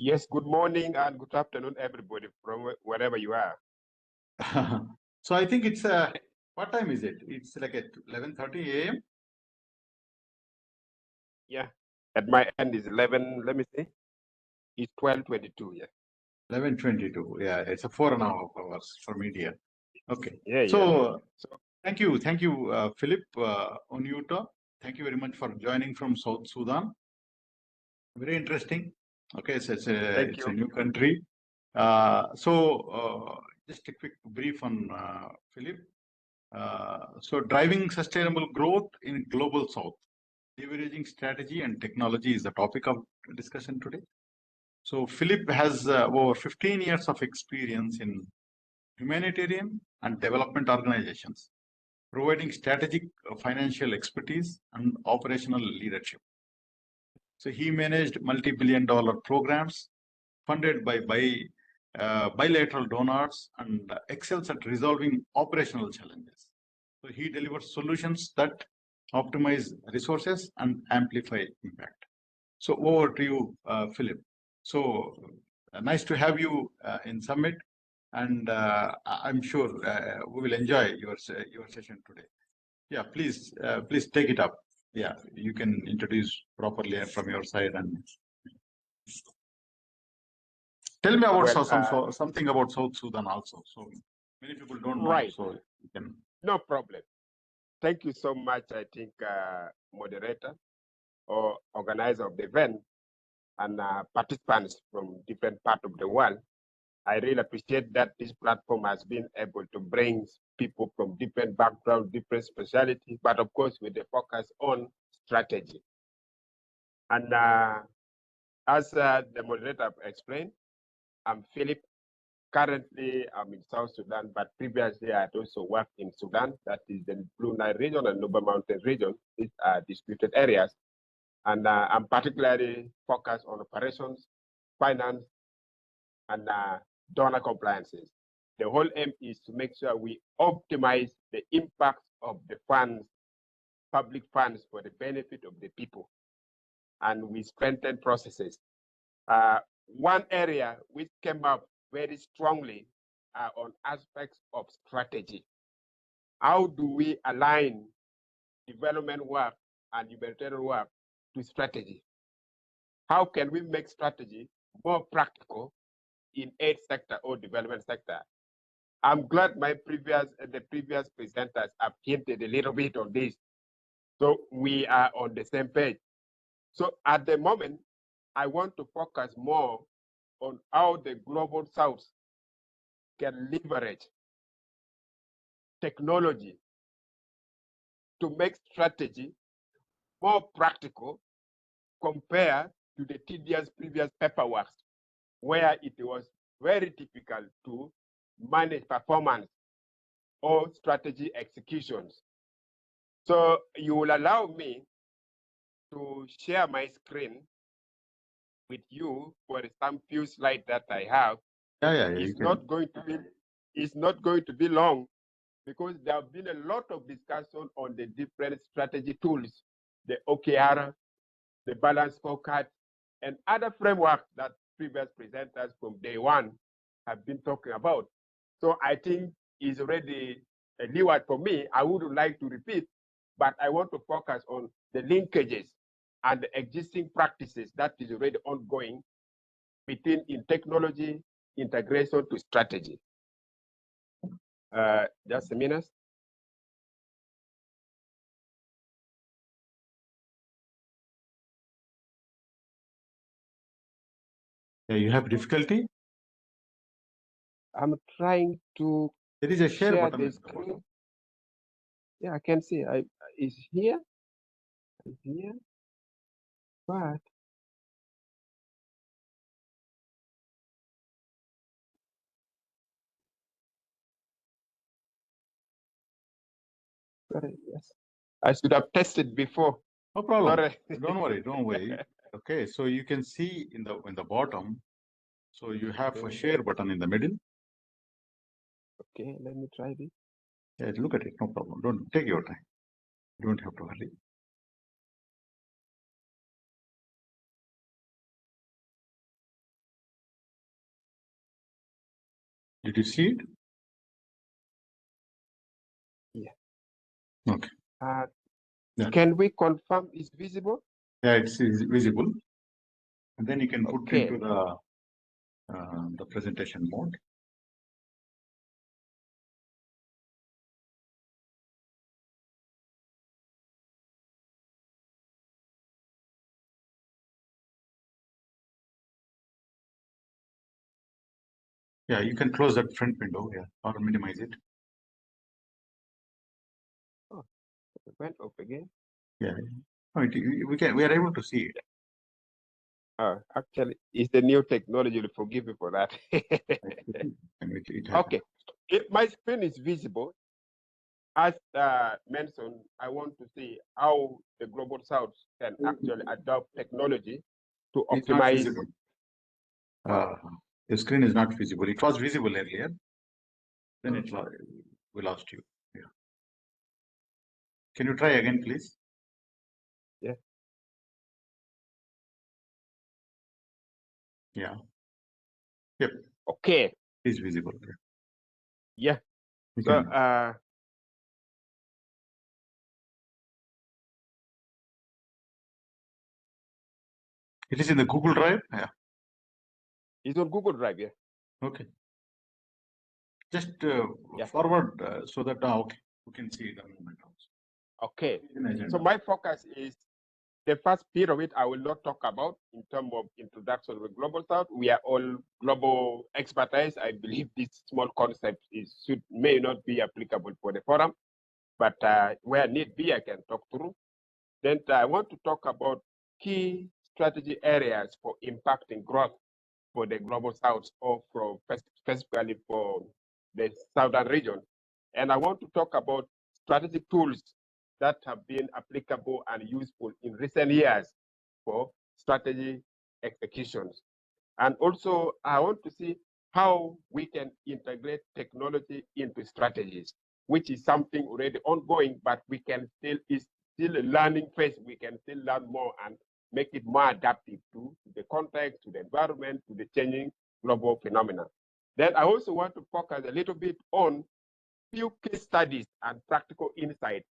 Yes, good morning and good afternoon, everybody, from wherever you are. So I think it's what time is it? It's like at 11:30 a.m. Yeah, at my end is 11. Let me see, it's 12:22. Yeah. 11:22. Yeah, it's a 4.5 hours for media. Okay. Yeah. So So thank you, Philip Onyuta. Thank you very much for joining from South Sudan. Very interesting. Okay, so thank it's a you. new country. Just a quick brief on Philip. So driving sustainable growth in global South, leveraging strategy and technology is the topic of discussion today. So Philip has over 15 years of experience in humanitarian and development organizations, providing strategic financial expertise and operational leadership. So he managed multi-billion-dollar programs funded by bilateral donors and excels at resolving operational challenges. So he delivers solutions that optimize resources and amplify impact. So over to you, Philip. So nice to have you in Summit, and I'm sure we will enjoy your session today. Yeah, please take it up. Yeah, you can introduce properly from your side and tell me about Well, something about South Sudan also. So many people don't know. right, So you can. no problem. Thank you so much. I think moderator or organizer of the event and participants from different parts of the world. I really appreciate that this platform has been able to bring people from different backgrounds, different specialties, but of course with the focus on strategy. And as the moderator explained, I'm Philip. Currently, I'm in South Sudan, but previously I had also worked in Sudan, that is the Blue Nile region and Nuba Mountain region. These are disputed areas. And I'm particularly focused on operations, finance, and donor compliances. The whole aim is to make sure we optimize the impact of the funds, public funds, for the benefit of the people. And we strengthen processes. One area which came up very strongly on aspects of strategy. How do we align development work and humanitarian work to strategy? How can we make strategy more practical in aid sector or development sector? I'm glad the previous presenters have hinted a little bit on this. So we are on the same page. So at the moment, I want to focus more on how the global South can leverage technology to make strategy more practical compared to the tedious previous paperwork, where it was very difficult to manage performance or strategy executions. So you will allow me to share my screen with you for some few slides that I have. Yeah. It's not going to be long, because there have been a lot of discussion on the different strategy tools, the OKR, the balance scorecard, and other frameworks that previous presenters from day one have been talking about. So I think it's already a new word for me. I wouldn't like to repeat, but I want to focus on the linkages and the existing practices that is already ongoing between in technology integration to strategy. Just a minute. Yeah, you have difficulty. I'm trying to. There is a share button. The screen. Yeah, I can see. It's here. It's here. But sorry, yes, I should have tested before. No problem. Sorry. Don't worry. Okay, so you can see in the bottom. So you have a share button in the middle. Okay, let me try this. Yeah, look at it. No problem. Don't take your time. You don't have to hurry. Did you see it? Yeah. Okay. Yeah. Can we confirm it's visible? Yeah, it's visible. And then you can put Okay. into the presentation mode. Yeah, you can close that front window here or minimize it. Oh, it went up again. Yeah, oh, we are able to see it. Actually, it's the new technology. Forgive me for that. Okay, my screen is visible. As mentioned, I want to see how the Global South can actually adopt technology to It's not optimize. visible. The screen is not visible. It was visible earlier. Then we lost you. Yeah. Can you try again, please? Yeah. Yeah. Yep. Okay. It's visible. Yeah. You So it is in the Google Drive. Yeah. It's on Google Drive. Yeah. Okay. Just forward so that okay, we can see the movement also. Okay. So my focus is the first bit of it. I will not talk about in terms of introduction of the Global South. We are all global expertise. I believe this small concept may not be applicable for the forum, but where need be, I can talk through. Then I want to talk about key strategy areas for impacting growth for the Global South, or specifically for the Southern region. And I want to talk about strategic tools that have been applicable and useful in recent years for strategy executions. And also, I want to see how we can integrate technology into strategies, which is something already ongoing, but we can it's still a learning phase. We can still learn more and make it more adaptive to the context, to the environment, to the changing global phenomena. Then I also want to focus a little bit on few case studies and practical insights,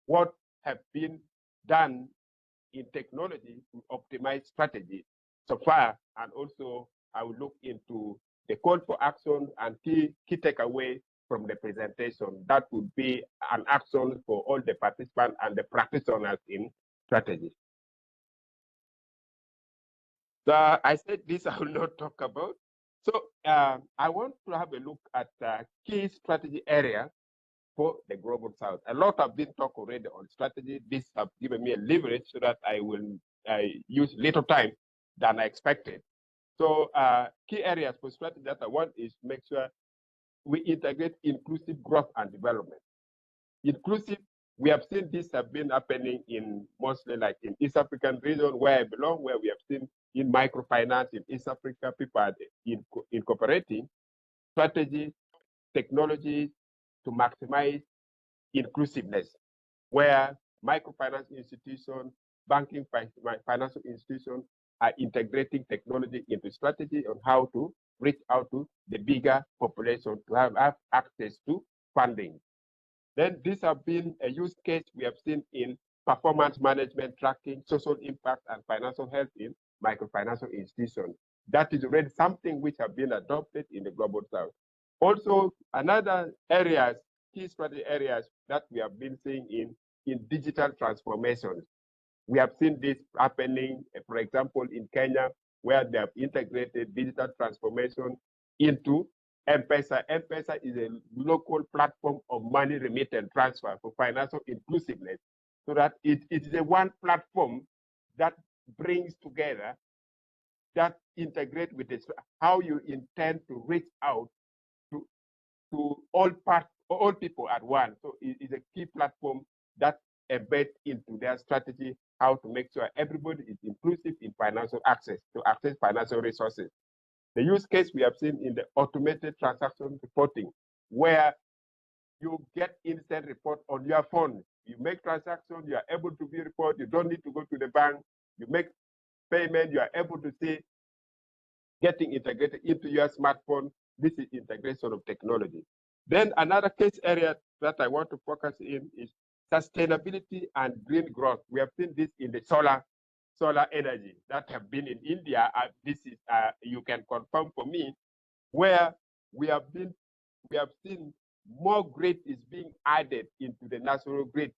what have been done in technology to optimize strategy so far, and also I will look into the call for action and key takeaway from the presentation. That would be an action for all the participants and the practitioners in strategy. So I said this I will not talk about. So I want to have a look at key strategy area for the Global South. A lot have been talked already on strategy. This have given me a leverage so that I will use little time than I expected. So key areas for strategy that I want is make sure we integrate inclusive growth and development. Inclusive, we have seen this have been happening in mostly like in East African region where I belong, where we have seen in microfinance in East Africa, people are incorporating strategy, technologies to maximize inclusiveness, where microfinance institutions, banking financial institutions are integrating technology into strategy on how to reach out to the bigger population to have access to funding. Then these have been a use case we have seen in performance management, tracking, social impact, and financial health in microfinancial institutions. That is already something which have been adopted in the Global South. Also, another areas, key strategy areas that we have been seeing in digital transformations. We have seen this happening, for example, in Kenya, where they have integrated digital transformation into M-Pesa. M-Pesa is a local platform of money remittance transfer for financial inclusiveness, so that it is a one platform that brings together, that integrate with this, how you intend to reach out to all people at once. So it is a key platform that embed into their strategy how to make sure everybody is inclusive in financial access to access financial resources. The use case we have seen in the automated transaction reporting, where you get instant report on your phone. You make transactions, you are able to view report, you don't need to go to the bank, you make payment, you are able to see getting integrated into your smartphone. This is integration of technology. Then another case area that I want to focus in is sustainability and green growth. We have seen this in the solar energy that have been in India. This is you can confirm for me, where we have seen more grid is being added into the national grid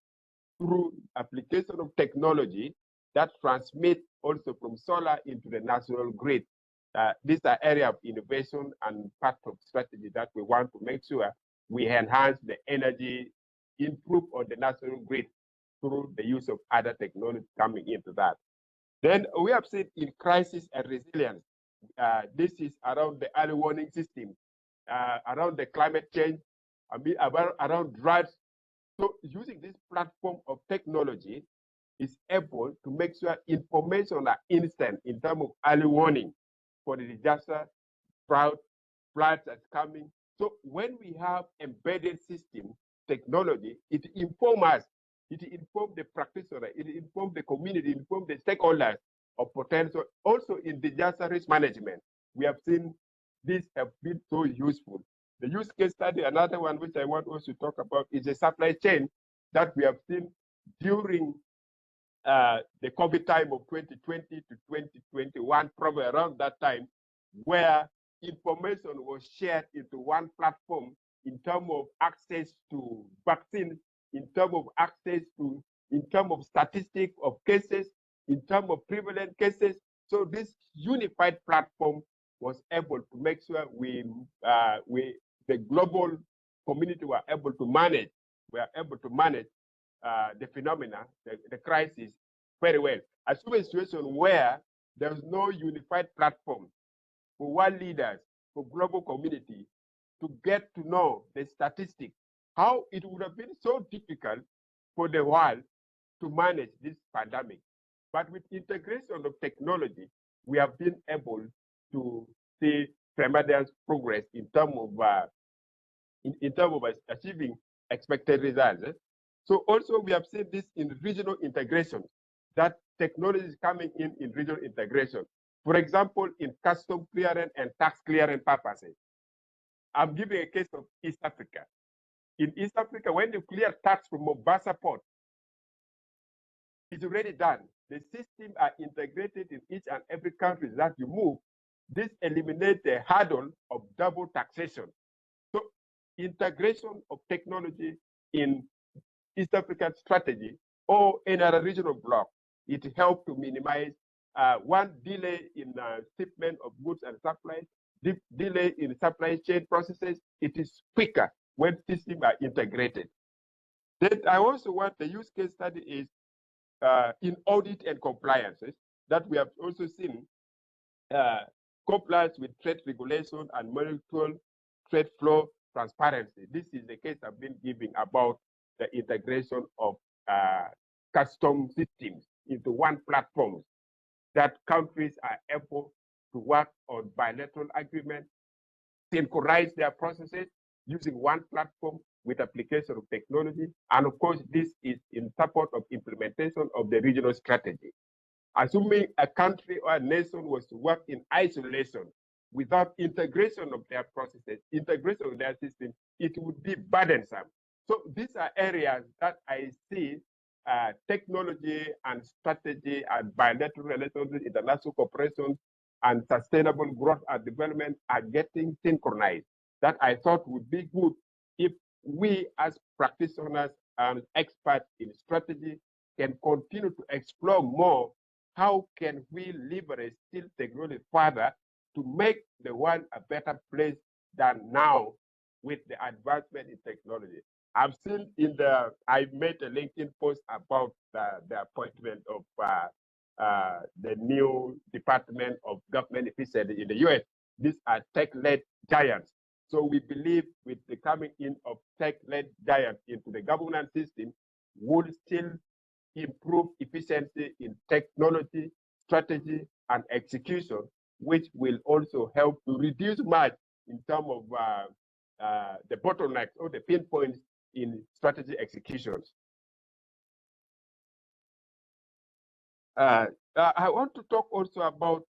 through application of technology that transmit also from solar into the national grid. These are area of innovation and part of strategy that we want to make sure we enhance the energy, improve on the national grid through the use of other technology coming into that. Then we have seen in crisis and resilience, this is around the early warning system, around the climate change, around droughts. So using this platform of technology is able to make sure information are instant in terms of early warning for the disaster, drought, floods that's coming. So when we have embedded system technology, it informs us, it informs the practitioner, it informs the community, it informs the stakeholders of potential. Also in disaster risk management, we have seen this have been so useful. The use case study, another one which I want also to talk about, is the supply chain that we have seen during the COVID time of 2020 to 2021, probably around that time, where information was shared into one platform in terms of access to vaccines, in terms of access to, in terms of statistics of cases, in terms of prevalent cases. So this unified platform was able to make sure the global community were able to manage the phenomena, the crisis very well. Assume a situation where there's no unified platform for world leaders, for global community to get to know the statistics, how it would have been so difficult for the world to manage this pandemic. But with integration of technology, we have been able to see tremendous progress in terms of achieving expected results. So also we have seen this in regional integration, that technology is coming in regional integration. For example, in custom clearance and tax clearance purposes. I'm giving a case of East Africa. In East Africa, when you clear tax from Mombasa port, it's already done. The systems are integrated in each and every country that you move. This eliminates the hurdle of double taxation. So integration of technology in East African strategy or any other regional bloc, it helped to minimize one delay in shipment of goods and supplies, delay in supply chain processes. It is quicker when systems are integrated. Then I also want the use case study is in audit and compliances that we have also seen compliance with trade regulation and monitoring trade flow transparency. This is the case I've been giving about the integration of custom systems into one platform that countries are able to work on bilateral agreements, synchronize their processes using one platform with application of technology. And of course, this is in support of implementation of the regional strategy. Assuming a country or a nation was to work in isolation without integration of their processes, integration of their system, it would be burdensome. So these are areas that I see technology and strategy and bilateral relations, international cooperation, and sustainable growth and development are getting synchronized. That I thought would be good if we as practitioners and experts in strategy can continue to explore more how can we leverage still technology further to make the world a better place than now with the advancement in technology. I've seen I made a LinkedIn post about the appointment of the new Department of Government Efficiency in the US. These are tech-led giants. So we believe with the coming in of tech-led giants into the governance system, would still improve efficiency in technology, strategy, and execution, which will also help to reduce much in terms of the bottlenecks or the pinpoints in strategy executions. I want to talk also about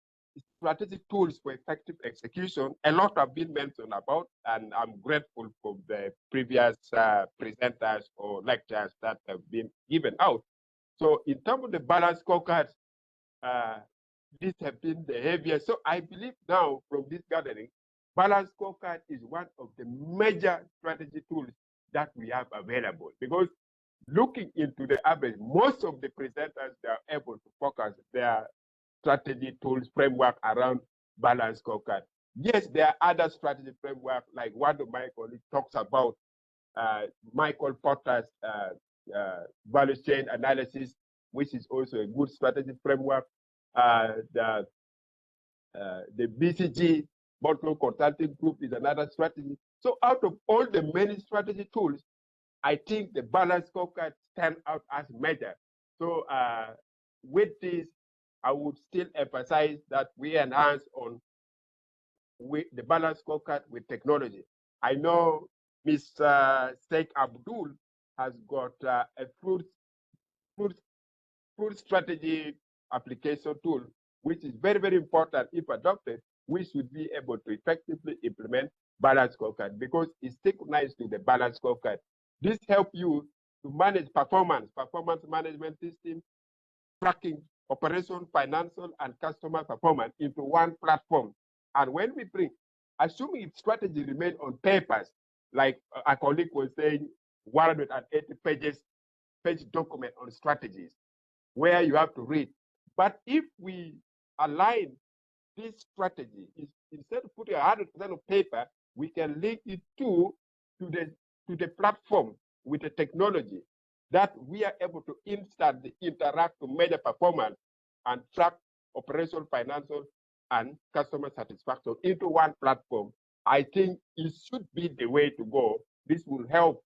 strategic tools for effective execution, a lot have been mentioned about, and I'm grateful for the previous presenters or lectures that have been given out. So in terms of the balanced scorecard, these have been the heaviest. So I believe now from this gathering, balanced scorecard is one of the major strategy tools that we have available, because looking into the average, most of the presenters, they are able to focus their strategy tools framework around balanced scorecard. Yes, there are other strategy framework, like one of my colleagues talks about Michael Porter's value chain analysis, which is also a good strategy framework. The BCG, Multiple Consulting Group, is another strategy. So out of all the many strategy tools, I think the balanced scorecard stand out as major. So with this, I would still emphasize that we enhance on the balanced scorecard with technology. I know Mr. Sheikh Abdul has got a fruit strategy application tool, which is very, very important. If adopted, we should be able to effectively implement balanced scorecard, because it's synchronized to the balanced scorecard. This helps you to manage performance management system, tracking operation, financial, and customer performance into one platform. And when we bring, assuming its strategy remain on papers, like a colleague was saying, 180 page document on strategies, where you have to read. But if we align this strategy, instead of putting 100% of paper, we can link it to the platform with the technology that we are able to instantly interact to measure performance and track operational, financial, and customer satisfaction into one platform. I think it should be the way to go. This will help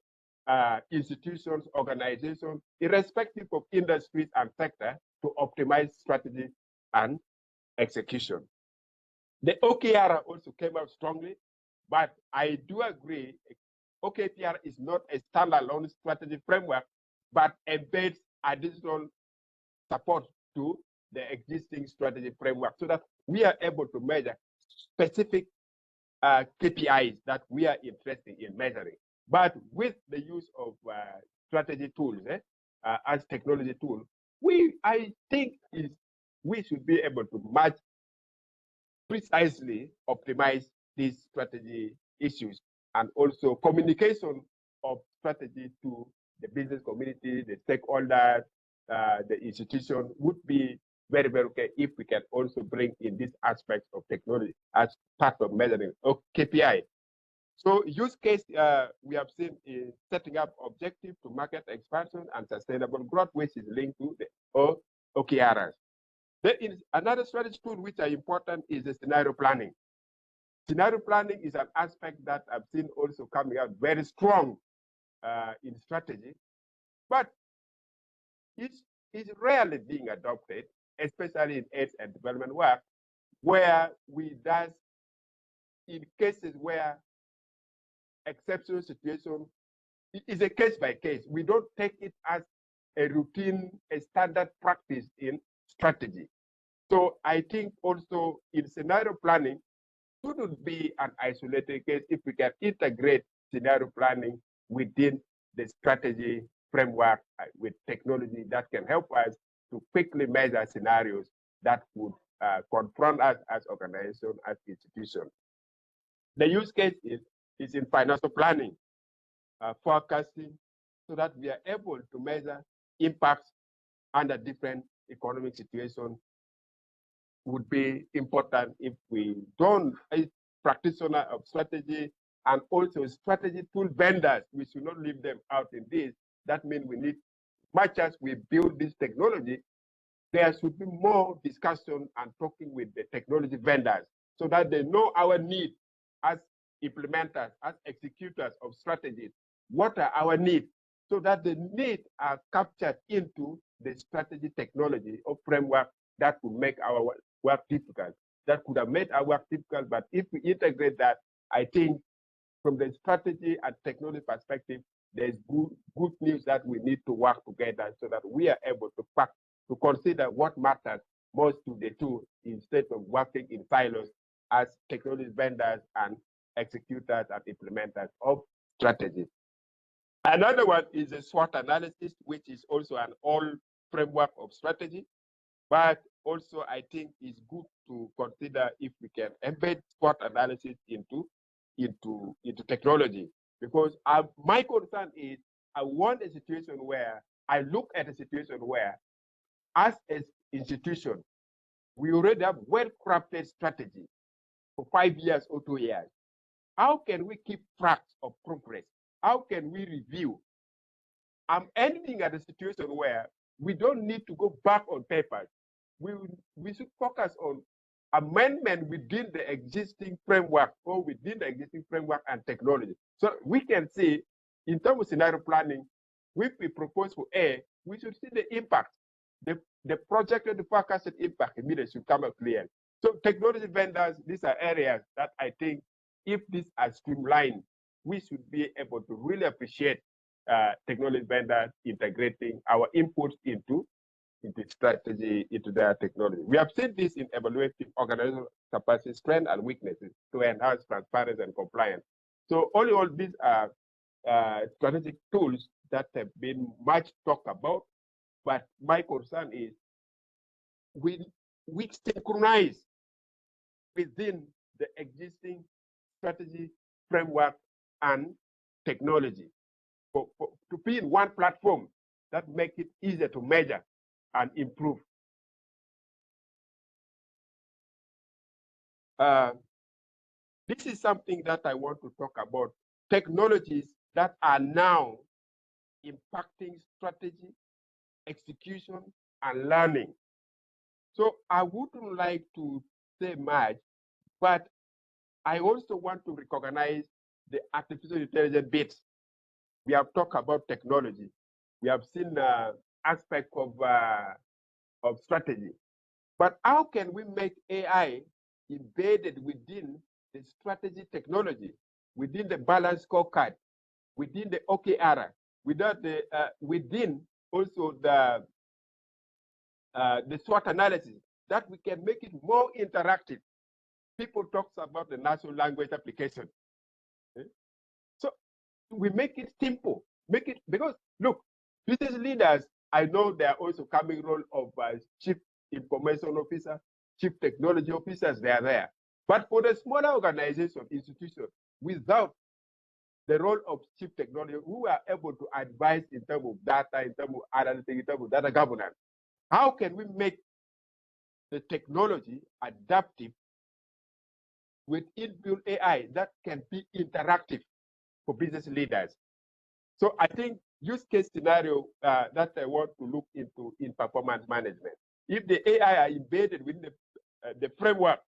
institutions, organizations, irrespective of industries and sector, to optimize strategy and execution. The OKR also came out strongly, but I do agree, OKR is not a standalone strategy framework, but embeds additional support to the existing strategy framework, so that we are able to measure specific KPIs that we are interested in measuring. But with the use of strategy tools as technology tools, I think we should be able to match precisely optimize these strategy issues, and also communication of strategy to the business community, the stakeholders, the institution would be very, very okay if we can also bring in these aspects of technology as part of measuring of KPI. So use case we have seen is setting up objective to market expansion and sustainable growth, which is linked to the OKRs. There is another strategy tool which are important is the scenario planning. Scenario planning is an aspect that I've seen also coming out very strong in strategy, but it's rarely being adopted, especially in aid and development work, where we does in cases where exceptional situation, it is a case by case. We don't take it as a routine, a standard practice in strategy. So I think also in scenario planning, shouldn't be an isolated case if we can integrate scenario planning within the strategy framework with technology that can help us to quickly measure scenarios that would confront us as organization, as institution. The use case is in financial planning, forecasting, so that we are able to measure impacts under different economic situations. Would be important if we don't, a practitioner of strategy and also strategy tool vendors, we should not leave them out in this. That means we need, much as we build this technology, there should be more discussion and talking with the technology vendors so that they know our needs as implementers, as executors of strategies. What are our needs? So that the needs are captured into the strategy technology or framework that will make our work difficult. That could have made our work difficult, but if we integrate that, I think from the strategy and technology perspective, there's good news that we need to work together so that we are able to consider what matters most to the two instead of working in silos as technology vendors and executors and implementers of strategies. Another one is a SWOT analysis, which is also an all framework of strategy, but also I think it's good to consider if we can embed SWOT analysis into technology, because my concern is I want a situation where I look at a situation where, as an institution, we already have well-crafted strategy for 5 years or 2 years. How can we keep track of progress? How can we review? I'm ending at a situation where we don't need to go back on papers. We should focus on amendment within the existing framework or within the existing framework and technology. So we can see, in terms of scenario planning, if we propose for A, we should see the impact. The projected, the forecasted impact immediately should come up clear. So technology vendors, these are areas that I think if these are streamlined, we should be able to really appreciate technology vendors integrating our inputs into strategy, into their technology. We have seen this in evaluating organizational capacity, strengths, and weaknesses to enhance transparency and compliance. So all in all, these are strategic tools that have been much talked about, but my concern is we synchronize within the existing strategy, framework, and technology to be in one platform that make it easier to measure and improve. This is something that I want to talk about, technologies that are now impacting strategy, execution, and learning. So I wouldn't like to say much, but I also want to recognize the artificial intelligence bits. We have talked about technology. We have seen aspect of strategy. But how can we make AI embedded within the strategy technology, within the balance scorecard, within the OKR, within also the SWOT analysis, that we can make it more interactive? People talk about the natural language application. Okay? So we make it simple, make it, because look, business leaders, I know they are also coming role of chief information officer, chief technology officers, they are there. But for the smaller organization, institution, without the role of chief technology, who are able to advise in terms of data, in terms of analytics, in terms of data governance, how can we make the technology adaptive with inbuilt AI that can be interactive for business leaders? So I think use case scenario that I want to look into in performance management. If the AI are embedded within the framework,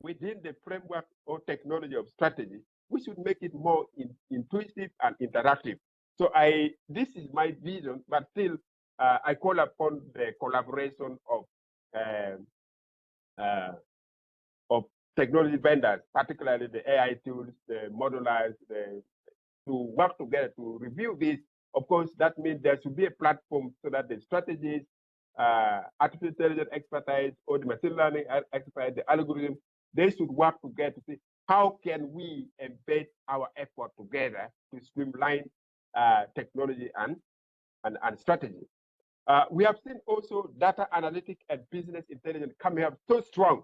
within the framework or technology of strategy, we should make it more intuitive and interactive. So this is my vision, but still I call upon the collaboration of technology vendors, particularly the AI tools, the modulars, to work together to review this. Of course, that means there should be a platform so that the strategies, artificial intelligence expertise, or the machine learning expertise, the algorithm, they should work together to see how can we embed our effort together to streamline technology and strategy. We have seen also data analytics and business intelligence coming up so strong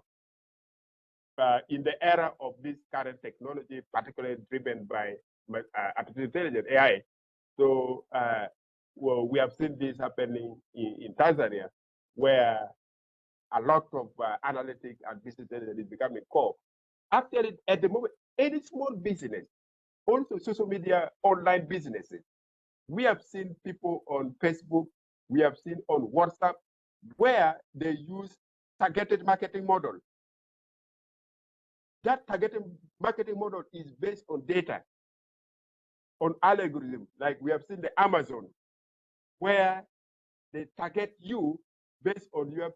in the era of this current technology, particularly driven by artificial intelligence, AI. So well, we have seen this happening in Tanzania, where a lot of analytics and business intelligence is becoming core. Actually, at the moment, any small business, also social media, online businesses, we have seen people on Facebook, we have seen on WhatsApp, where they use targeted marketing model. That targeted marketing model is based on data, on algorithm, like we have seen the Amazon, where they target you based on your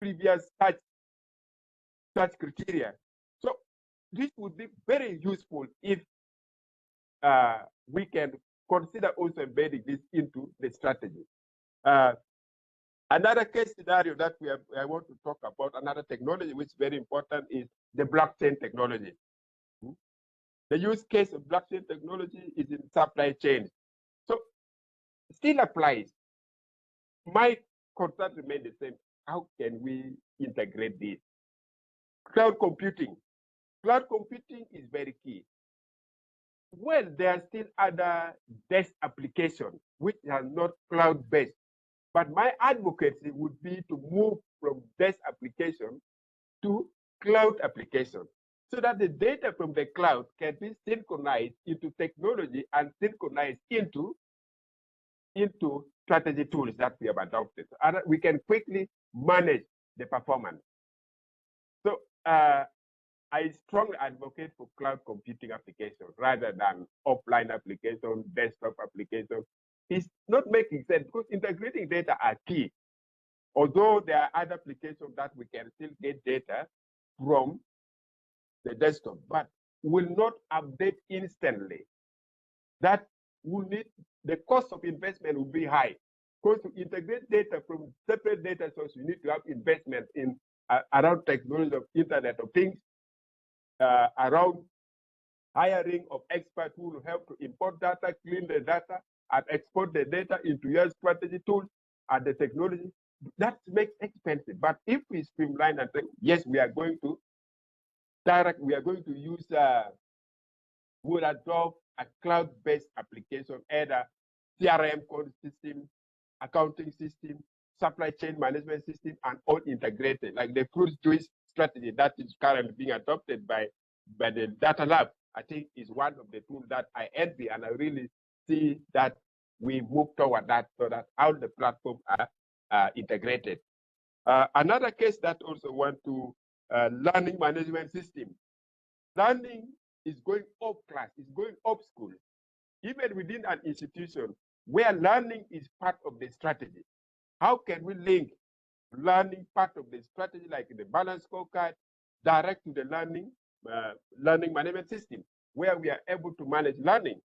previous search criteria. So this would be very useful if we can consider also embedding this into the strategy. Another case scenario that I want to talk about, another technology which is very important, is the blockchain technology. The use case of blockchain technology is in supply chain. So still applies. My concern remains the same. How can we integrate this? Cloud computing. Cloud computing is very key. Well, there are still other desk applications which are not cloud-based. But my advocacy would be to move from desk application to cloud application, so that the data from the cloud can be synchronized into technology and synchronized into strategy tools that we have adopted. And we can quickly manage the performance. So I strongly advocate for cloud computing application rather than offline application, desktop application. It's not making sense because integrating data are key. Although there are other applications that we can still get data from the desktop, but will not update instantly. That will need, the cost of investment will be high. Because to integrate data from separate data sources, you need to have investment in around technology of Internet of Things, around hiring of experts who will help to import data, clean the data, and export the data into your strategy tools and the technology. That makes expensive. But if we streamline and say, yes, we are going to use, we'll adopt a cloud-based application, either CRM code system, accounting system, supply chain management system, and all integrated, like the fruit juice strategy that is currently being adopted by the data lab. I think is one of the tools that I envy, and I really see that we move toward that, so that all the platforms are integrated. Another case that also want to learning management system. Learning is going off class, is going off school, even within an institution where learning is part of the strategy. How can we link learning part of the strategy, like the balanced scorecard, direct to the learning management system, where we are able to manage learning?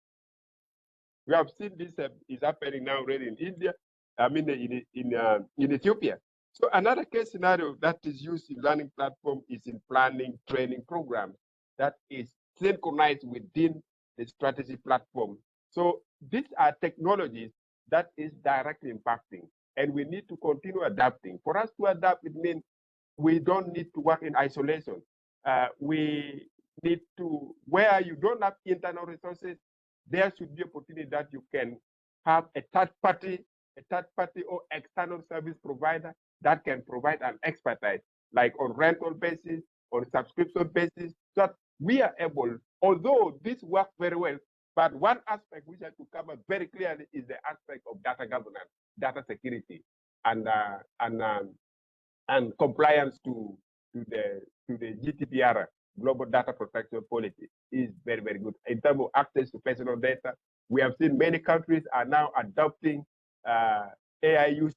We have seen this is happening now already in India, I mean in Ethiopia. So another case scenario that is used in learning platform is in planning training programs that is synchronized within the strategy platform. So these are technologies that is directly impacting, and we need to continue adapting. For us to adapt, it means we don't need to work in isolation. We need to, where you don't have internal resources, there should be opportunity that you can have a third party or external service provider that can provide an expertise, like on rental basis, on subscription basis, so that we are able, although this works very well, but one aspect which has to come up very clearly is the aspect of data governance, data security, and compliance to the GDPR, Global Data Protection Policy, is very, very good. In terms of access to personal data, we have seen many countries are now adopting AI use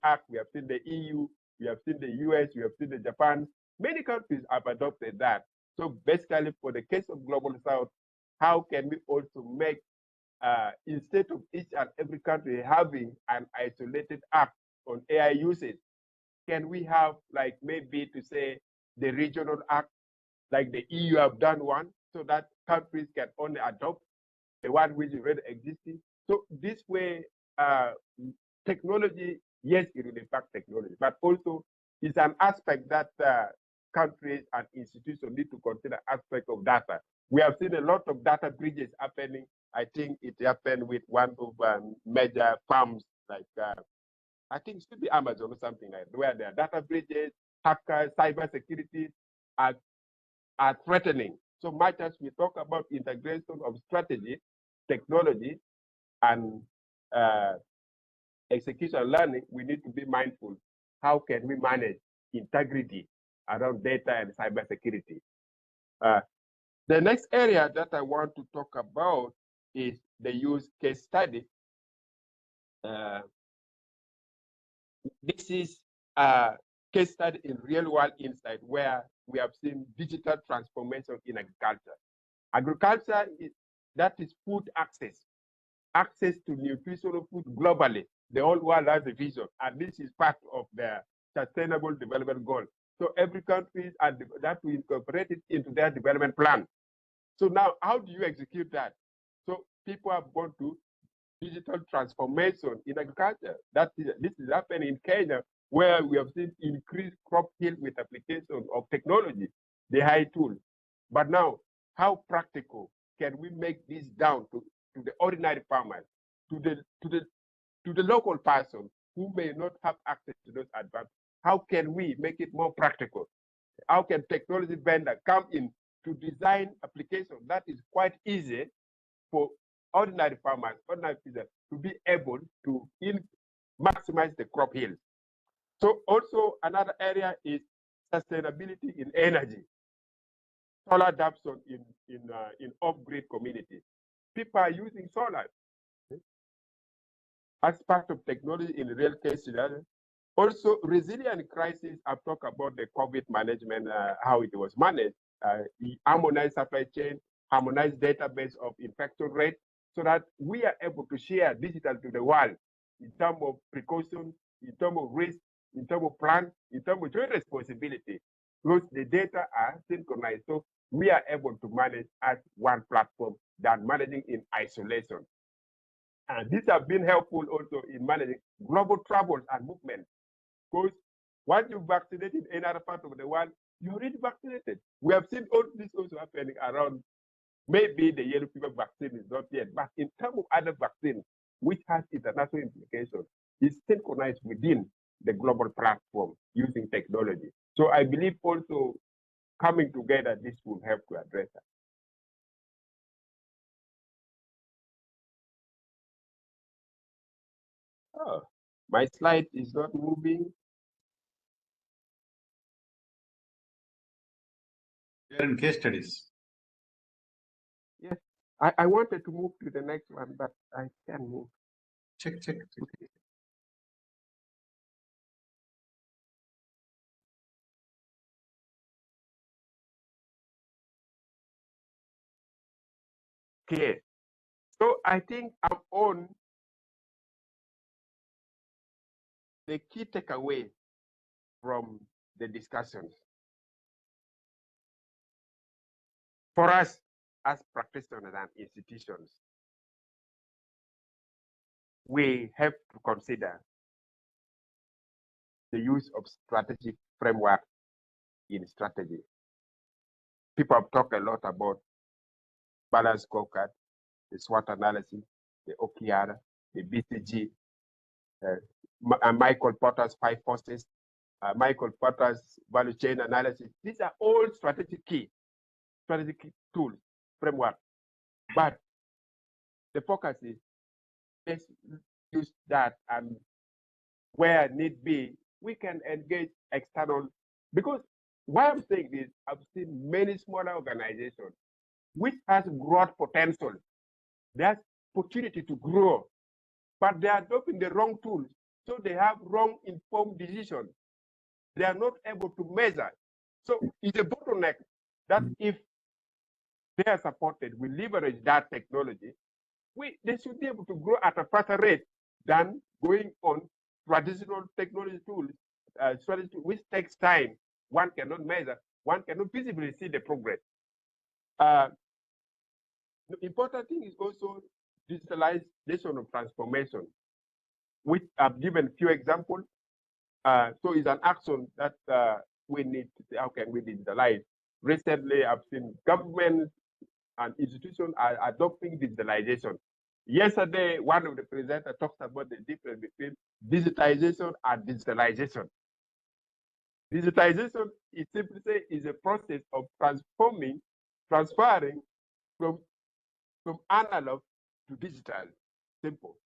act. We have seen the EU, we have seen the US, we have seen the Japan. Many countries have adopted that. So basically, for the case of Global South, how can we also make, instead of each and every country having an isolated act on AI usage, can we have, like, maybe to say the regional act, like the EU have done one, so that countries can only adopt the one which is already existing. So this way, technology, yes, it will impact technology, but also it's an aspect that countries and institutions need to consider aspect of data. We have seen a lot of data breaches happening. I think it happened with one of major firms, like I think it should be Amazon or something like that, where there are data breaches, hackers, cyber security are threatening. So much as we talk about integration of strategy, technology, and execution learning, we need to be mindful. How can we manage integrity around data and cybersecurity? The next area that I want to talk about is the use case study. This is a case study in real world insight where we have seen digital transformation in agriculture. Agriculture that is food access to nutritional food globally. The whole world has a vision, and this is part of their sustainable development goal. So every country has to incorporate it into their development plan. So now, how do you execute that? So people have gone to digital transformation in agriculture. This is happening in Kenya, where we have seen increased crop yield with application of technology, the high tool. But now, how practical can we make this down to the ordinary farmers, to the local person who may not have access to those advantages? How can we make it more practical? How can technology vendor come in to design application that is quite easy for ordinary farmers, ordinary people to be able to maximize the crop yield? So also another area is sustainability in energy. Solar adoption in off-grid communities. People are using solar as part of technology in real cases. Also, resilient crisis, I've talked about the COVID management, how it was managed, the harmonized supply chain, harmonized database of infection rate, so that we are able to share digital to the world in terms of precaution, in terms of risk, in terms of plan, in terms of joint responsibility, because the data are synchronized. So we are able to manage as one platform than managing in isolation. And these have been helpful also in managing global travels and movement. Because once you're vaccinated in another part of the world, you're already vaccinated. We have seen all this also happening around. Maybe the yellow fever vaccine is not yet, but in terms of other vaccines, which has international implications, it's synchronized within the global platform using technology. So I believe also coming together, this will help to address that. Oh, my slide is not moving. They are in case studies. Yes, I wanted to move to the next one, but I can't move. Check. Okay, so I think I'm on the key takeaway from the discussions. For us as practitioners and institutions, we have to consider the use of strategic framework in strategy. People have talked a lot about balanced scorecard, the SWOT analysis, the OKR, the BCG, Michael Porter's 5 forces, Michael Porter's value chain analysis. These are all strategic tools, framework. But the focus is let's use that, and where need be, we can engage external. Because why I'm saying this, I've seen many smaller organizations which has growth potential. There's opportunity to grow, but they are adopting the wrong tools. So they have wrong informed decisions. They are not able to measure. So it's a bottleneck that if they are supported, we leverage that technology, they should be able to grow at a faster rate than going on traditional technology tools, strategy, which takes time. One cannot measure, one cannot visibly see the progress. The important thing is also digitalization of transformation, which I've given a few examples. So it's an action that we need to see how can we digitalize. Recently, I've seen governments and institutions are adopting digitalization. Yesterday, one of the presenters talked about the difference between digitization and digitalization. Digitization is simply say is a process of transferring from analog to digital. Simple.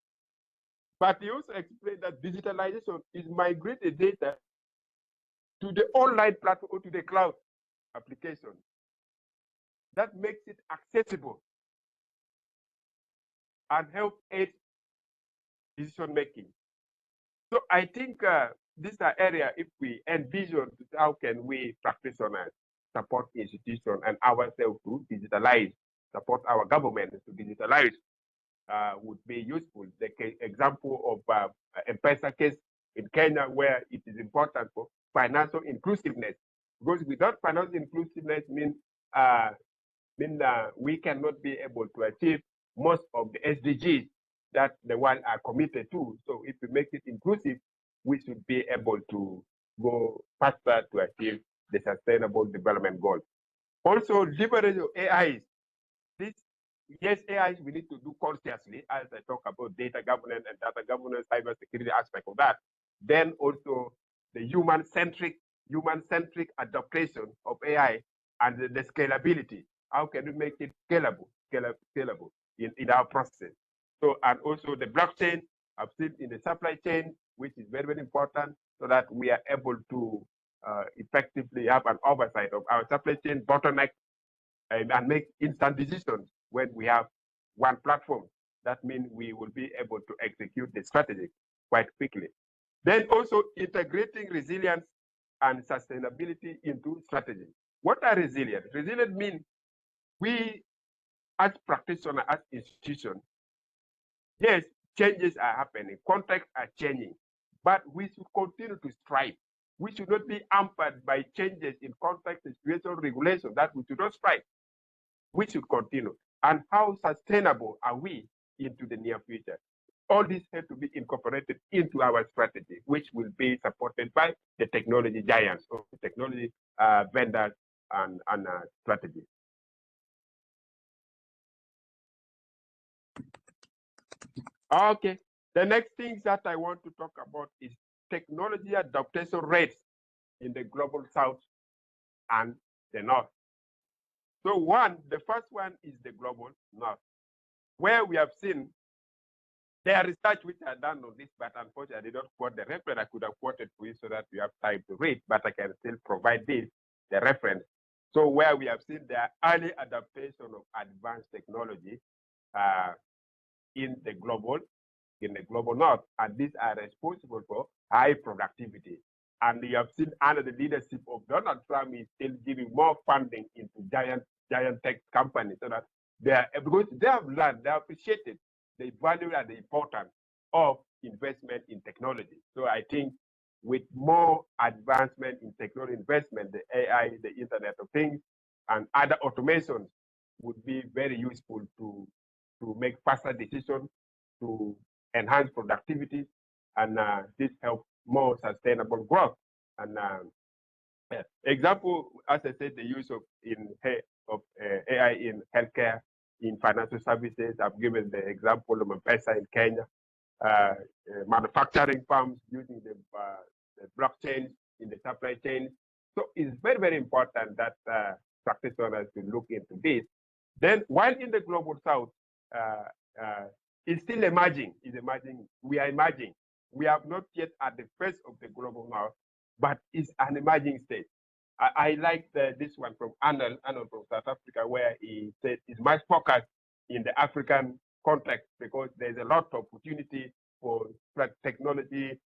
But he also explained that digitalization is migrated data to the online platform or to the cloud application. That makes it accessible and help aid decision making. So I think these are areas, if we envision how can we practitioners support institutions and ourselves to digitalize, support our government to digitalize. would be useful. The example of M-Pesa case in Kenya, where it is important for financial inclusiveness, because without financial inclusiveness we cannot be able to achieve most of the SDGs that the world are committed to. So if we make it inclusive, we should be able to go faster to achieve the sustainable development goals. Also, leverage of AIs. Yes, AIs we need to do consciously as I talk about data governance and data governance, cybersecurity aspect of that. Then also the human-centric adaptation of AI and the scalability. How can we make it scalable in our processes? So, and also the blockchain, I've seen in the supply chain, which is very, very important, so that we are able to effectively have an oversight of our supply chain bottleneck and make instant decisions when we have one platform. That means we will be able to execute the strategy quite quickly. Then also integrating resilience and sustainability into strategy. What are resilient? Resilient means we as practitioners, as institutions, yes, changes are happening, contexts are changing, but we should continue to strive. We should not be hampered by changes in context, situation, regulation, that we should not strive. We should continue. And how sustainable are we into the near future? All this has to be incorporated into our strategy, which will be supported by the technology giants or the technology vendors and strategy. Okay, the next thing that I want to talk about is technology adoption rates in the global south and the north. So the first one is the global north, where we have seen there are research which are done on this, but unfortunately I did not quote the reference. I could have quoted for you so that you have time to read, but I can still provide the reference. So where we have seen the early adaptation of advanced technology in the global north, and these are responsible for high productivity. And you have seen under the leadership of Donald Trump is still giving more funding into giant tech companies, so that because they have learned, they appreciated the value and the importance of investment in technology. So I think with more advancement in technology investment, the AI, the Internet of Things, and other automations would be very useful to make faster decisions, to enhance productivity, and this helps more sustainable growth. And example, as I said, the use of AI in healthcare, in financial services. I've given the example of M-Pesa in Kenya, manufacturing firms using the blockchain in the supply chain. So it's very, very important that practitioners to look into this. Then, while in the global south, it's still emerging. We are emerging. We are not yet at the face of the global north, but it's an emerging state. I like this one from Arnold from South Africa, where he said it's much focused in the African context because there's a lot of opportunity for technology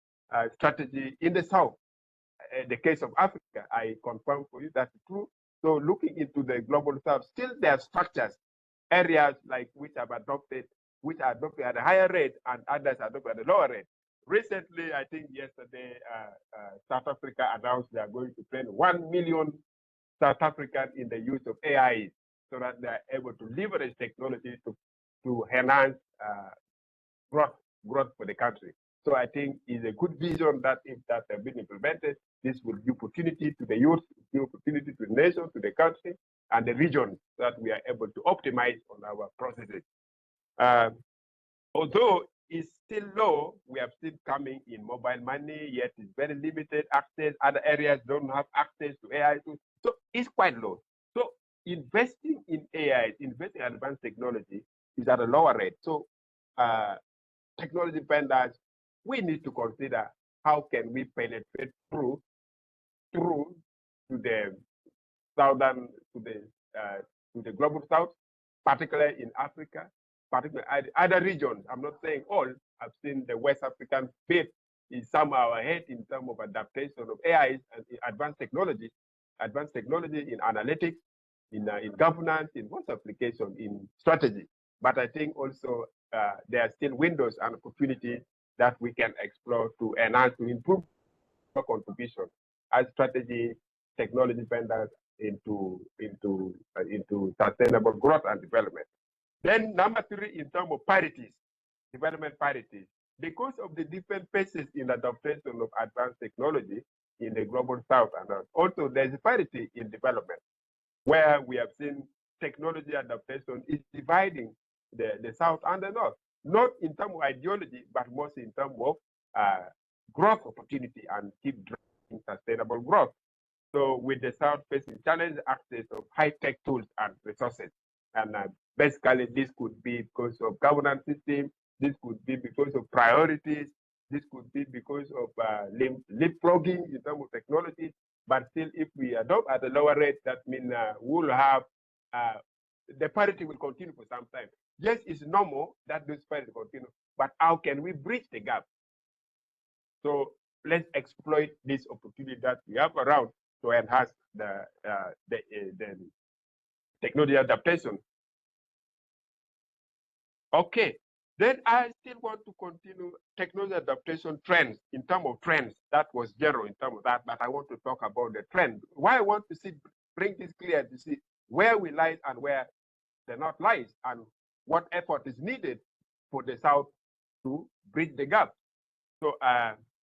strategy in the south. In the case of Africa, I confirm for you that's true. So looking into the global south, still there are structures, areas like which are adopted at a higher rate and others are adopted at a lower rate. Recently, I think yesterday, South Africa announced they are going to train 1 million South Africans in the use of AI so that they are able to leverage technology to enhance growth for the country. So I think it's a good vision that if that have been implemented, this will give opportunity to the youth, give opportunity to the nation, to the country, and the region that we are able to optimize on our processes. Although it's still low, we have seen coming in mobile money, yet it's very limited access. Other areas don't have access to AI tools. So it's quite low. So investing in AI, investing in advanced technology is at a lower rate. So technology vendors, we need to consider how can we penetrate through to the southern, to the global south, particularly in Africa, particularly other regions. I'm not saying all. I've seen the West African bit is somehow ahead in terms of adaptation of AIs and advanced technology in analytics, in governance, in most application, in strategy. But I think also there are still windows and opportunities that we can explore to enhance, to improve our contribution as strategy technology vendors into sustainable growth and development. Then number 3, in terms of parities, development parities, because of the different paces in adoption of advanced technology in the global south, and also there's a parity in development, where we have seen technology adaptation is dividing the south and the north, not in terms of ideology, but mostly in terms of growth opportunity and keep driving sustainable growth. So with the south facing challenge access of high-tech tools and resources, and basically this could be because of governance system, this could be because of priorities, this could be because of leapfrogging in terms of technology. But still, if we adopt at a lower rate, that means we'll have the parity will continue for some time. Yes, it's normal that this parity continue, but how can we bridge the gap? So let's exploit this opportunity that we have around to enhance the technology adaptation. Okay, then I still want to continue technology adaptation trends in terms of trends. That was general in terms of that, but I want to talk about the trend. Why I want to bring this clear to see where we lie and where the north lies, and what effort is needed for the south to bridge the gap. So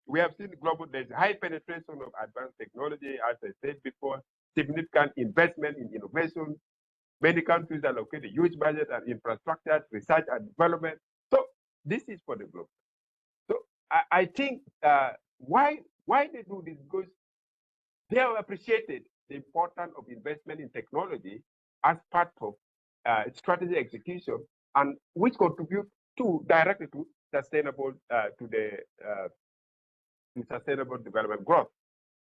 we have seen there's high penetration of advanced technology, as I said before, significant investment in innovation. Many countries allocate a huge budget and infrastructure, research and development. So this is for the globe. So I think why they do this, because they have appreciated the importance of investment in technology as part of strategy execution, and which contribute directly to sustainable sustainable development growth.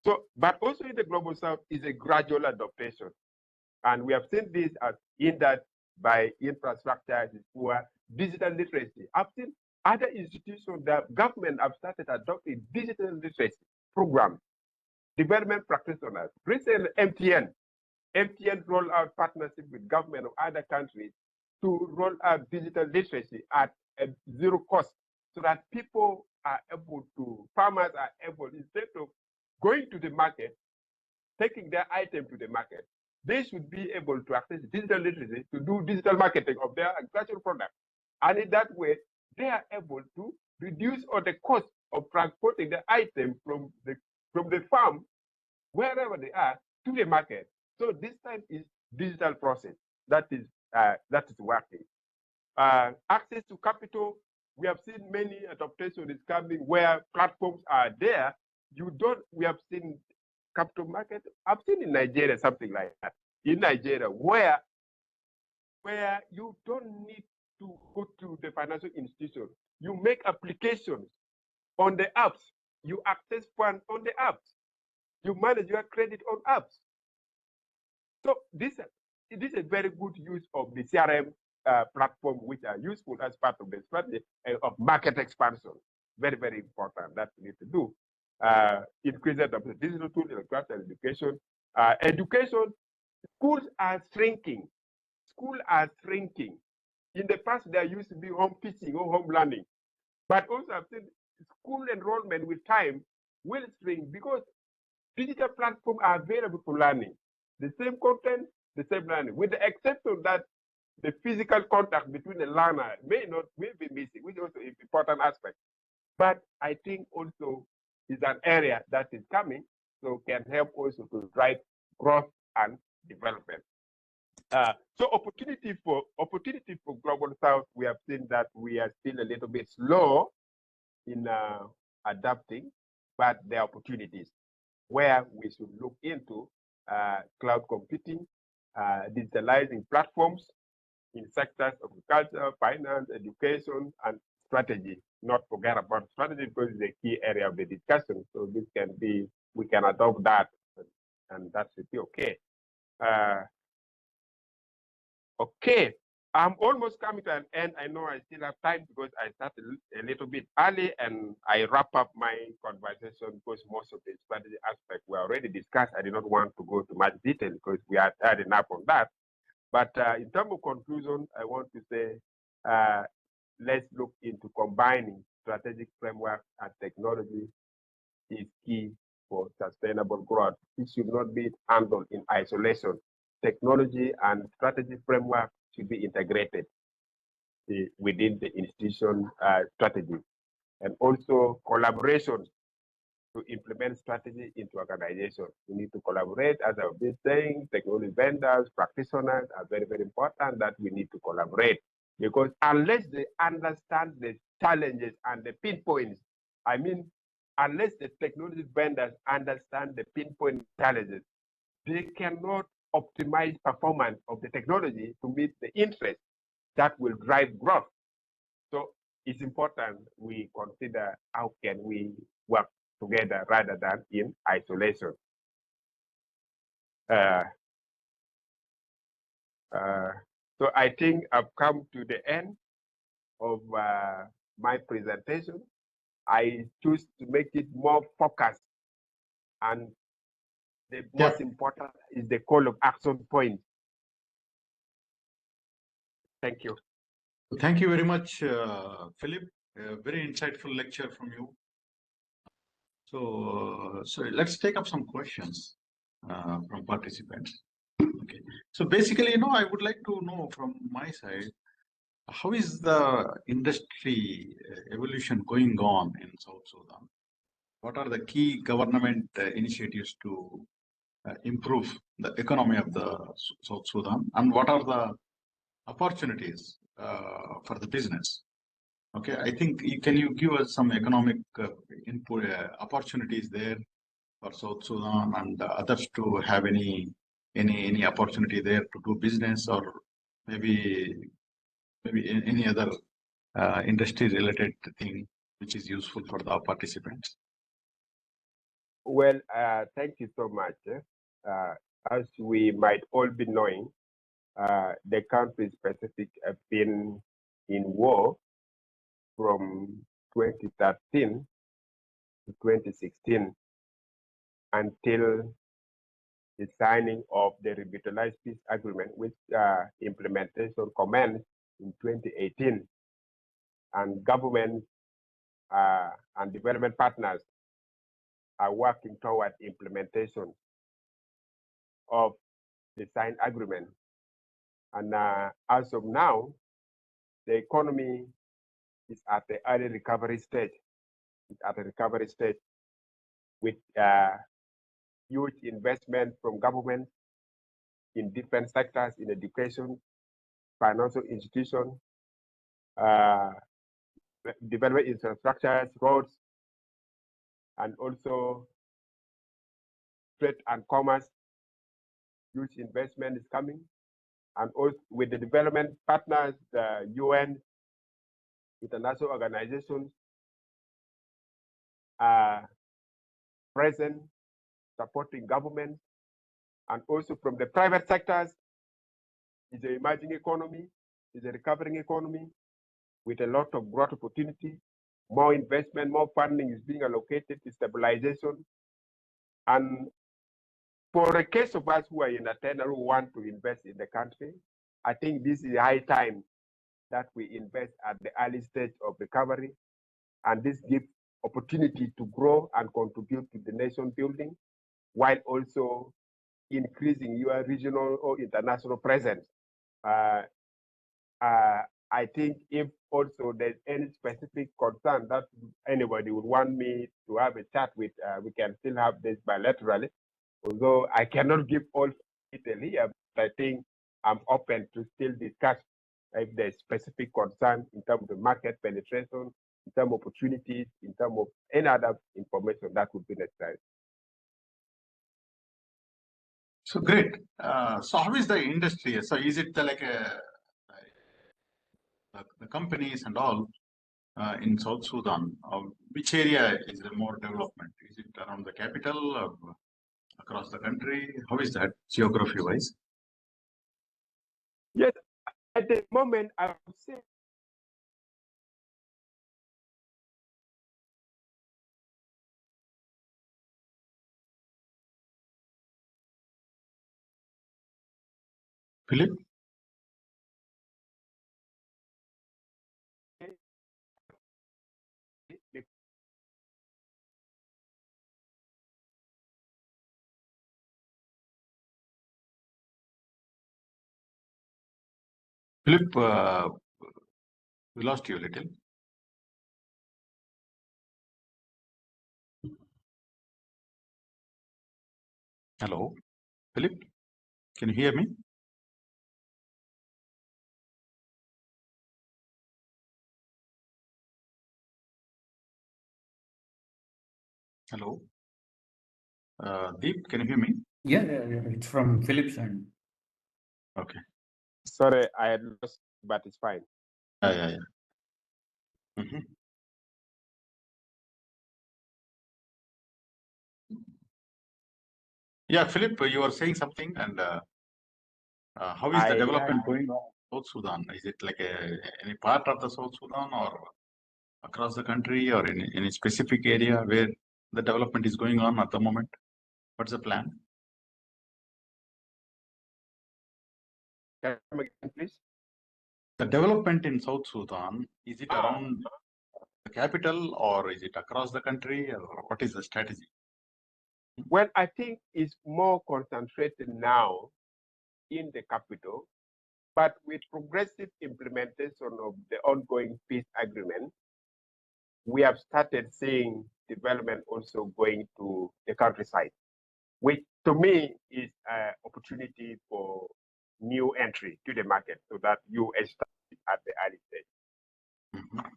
So, but also in the global south is a gradual adaptation. And we have seen this as hindered by infrastructure, poor digital literacy. I've seen other institutions, the government have started adopting digital literacy programs, development practitioners. Recently, MTN rolled out partnership with government of other countries to roll out digital literacy at a zero cost, so that people are able to, farmers are able, instead of going to the market, taking their item to the market, they should be able to access digital literacy to do digital marketing of their agricultural products. And in that way, they are able to reduce all the cost of transporting the item from the farm, wherever they are, to the market. So this time is digital process that is working. Access to capital, we have seen many adaptations is coming where platforms are there. We have seen capital market. I've seen in Nigeria something like that. In Nigeria, where you don't need to go to the financial institution, you make applications on the apps, you access funds on the apps, you manage your credit on apps. So this is a very good use of the CRM platform, which are useful as part of the strategy of market expansion. Very, very important that we need to do. Increase the digital tool, electoral education. Education, schools are shrinking. Schools are shrinking. In the past, there used to be home teaching or home learning. But also, I've seen school enrollment with time will shrink because digital platforms are available for learning. The same content, the same learning, with the exception that the physical contact between the learner may be missing, which is also an important aspect. But I think also is an area that is coming, so can help also to drive growth and development. So opportunity for global south, we have seen that we are still a little bit slow in adapting, but there are opportunities where we should look into cloud computing, digitalizing platforms in sectors of agriculture, finance, education, and strategy. Not forget about strategy because it's a key area of the discussion. So this can be, we can adopt that, and that should be okay. Okay, I'm almost coming to an end. I know I still have time because I started a little bit early and I wrap up my conversation because most of the strategy aspects were already discussed. I did not want to go to much detail because we are had enough on that. But in terms of conclusion, I want to say let's look into combining strategic framework and technology is key for sustainable growth. It should not be handled in isolation. Technology and strategy framework should be integrated within the institution strategy, and also collaboration to implement strategy into organization. We need to collaborate, as I've been saying. Technology vendors, practitioners are very, very important that we need to collaborate, because unless they understand the challenges and the pinpoints, I mean, unless the technology vendors understand the pinpoint challenges, they cannot optimize performance of the technology to meet the interest that will drive growth. So it's important we consider how can we work together rather than in isolation. So I think I've come to the end of my presentation. I choose to make it more focused, and the most important is the call of action point. Thank you. Thank you very much, Philip. A very insightful lecture from you. So let's take up some questions from participants. Okay. So basically, I would like to know from my side, how is the industry evolution going on in South Sudan? What are the key government initiatives to improve the economy of the South Sudan, and what are the opportunities for the business? Okay, I think can you give us some economic input opportunities there for South Sudan and others to have any opportunity there to do business, or maybe any other industry related thing which is useful for the participants? Well, thank you so much. As we might all be knowing, the country specific have been in war from 2013 to 2016 until the signing of the revitalized peace agreement, which implementation commenced in 2018. And government and development partners are working toward implementation of the signed agreement. And as of now, the economy is at the early recovery stage. It's at a recovery stage with huge investment from government in different sectors, in education, financial institutions, development infrastructures, roads, and also trade and commerce. Huge investment is coming. And also with the development partners, the UN, international organizations are present, supporting government, and also from the private sectors. It's an emerging economy, it's a recovering economy with a lot of growth opportunity. More investment, more funding is being allocated to stabilization. And for a case of us who are in attendance who want to invest in the country, I think this is high time that we invest at the early stage of recovery. And this gives opportunity to grow and contribute to the nation building, while also increasing your regional or international presence. I think if also there's any specific concern that anybody would want me to have a chat with, we can still have this bilaterally. Although I cannot give all detail here, but I think I'm open to still discuss if there's specific concern in terms of market penetration, in terms of opportunities, in terms of any other information that would be necessary. So great. So how is the industry? So is it like the companies and all in South Sudan? Which area is the more development? Is it around the capital or across the country? How is that geography-wise? Yes, at the moment, I would say Philip? Philip, we lost you a little. Hello, Philip, can you hear me? Hello, Deep, can you hear me? Yeah, it's from Philiph's end. Okay. Sorry, I had lost, but it's fine. Yeah. Mhm. Yeah, Philip, you were saying something, and how is the development going on in South Sudan? Is it like any part of the South Sudan, or across the country, or in any specific area where the development is going on at the moment? What's the plan? Can you come again, please? The development in South Sudan, is it around the capital, or is it across the country, or what is the strategy? Well, I think it's more concentrated now in the capital, but with progressive implementation of the ongoing peace agreement, we have started seeing development also going to the countryside, which to me is an opportunity for new entry to the market so that you establish at the early stage. Mhm.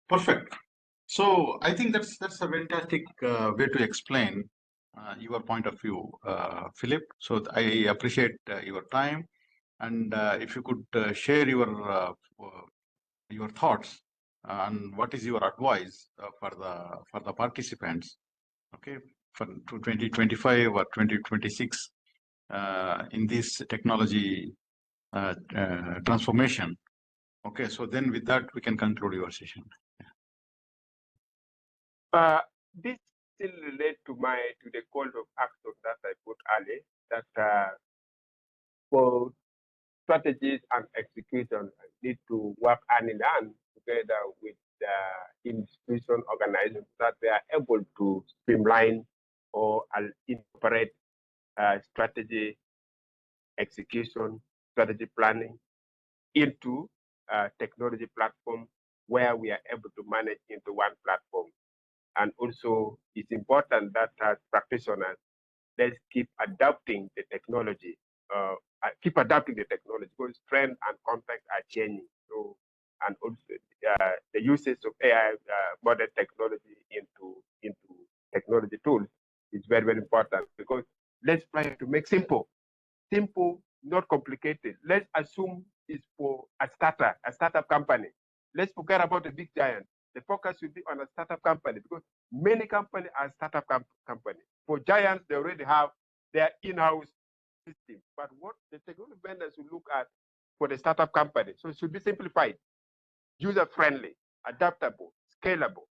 Perfect. So I think that's a fantastic way to explain your point of view, Philip. So I appreciate your time, and if you could share your thoughts and what is your advice for the participants, okay, for 2025 or 2026 in this technology transformation. Okay, so then with that we can conclude your session. This still relates to the call of action that I put earlier, that for strategies and execution need to work hand in hand together with the institution organizations that they are able to streamline or incorporate strategy execution, strategy planning into a technology platform where we are able to manage into one platform. And also, it's important that as practitioners, let's keep adapting the technology. Because trends and context are changing. So, and also the usage of AI, modern technology into technology tools is very, very important, because let's try to make simple, not complicated. Let's assume it's for a startup company. Let's forget about the big giant. The focus should be on a startup company, because many companies are startup companies. For giants, they already have their in-house system. But what the technology vendors will look at for the startup company, so it should be simplified, user-friendly, adaptable, scalable.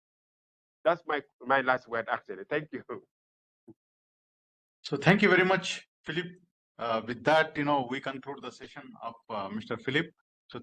That's my last word, actually. Thank you. So thank you very much, Philip. With that, we conclude the session of Mr. Philip.